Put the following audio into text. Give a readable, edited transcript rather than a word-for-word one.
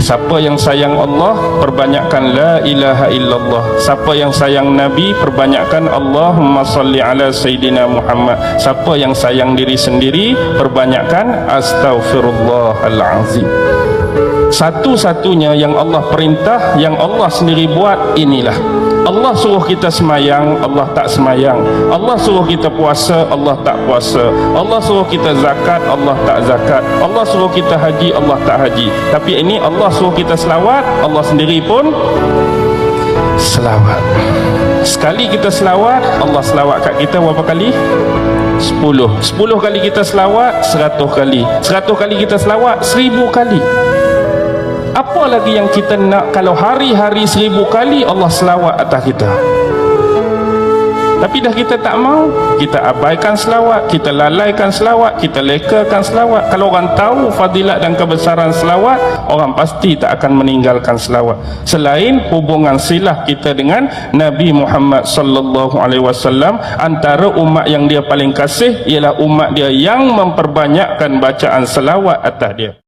Siapa yang sayang Allah, perbanyakkan la ilaha illallah. Siapa yang sayang Nabi, perbanyakkan Allahumma salli ala Sayyidina Muhammad. Siapa yang sayang diri sendiri, perbanyakkan astaghfirullahalazim. Satu-satunya yang Allah perintah, yang Allah sendiri buat, inilah. Allah suruh kita semayang, Allah tak semayang. Allah suruh kita puasa, Allah tak puasa. Allah suruh kita zakat, Allah tak zakat. Allah suruh kita haji, Allah tak haji. Tapi ini Allah suruh kita selawat, Allah sendiri pun selawat. Sekali kita selawat, Allah selawat kat kita berapa kali? 10 kali kita selawat, 100 kali. 100 kali kita selawat, 1000 kali. Apa lagi yang kita nak kalau hari-hari 1000 kali Allah selawat atas kita? Tapi dah kita tak mau, kita abaikan selawat, kita lalaikan selawat, kita lekakan selawat. Kalau orang tahu fadilat dan kebesaran selawat, orang pasti tak akan meninggalkan selawat. Selain hubungan silah kita dengan Nabi Muhammad sallallahu alaihi wasallam, antara umat yang dia paling kasih ialah umat dia yang memperbanyakkan bacaan selawat atas dia.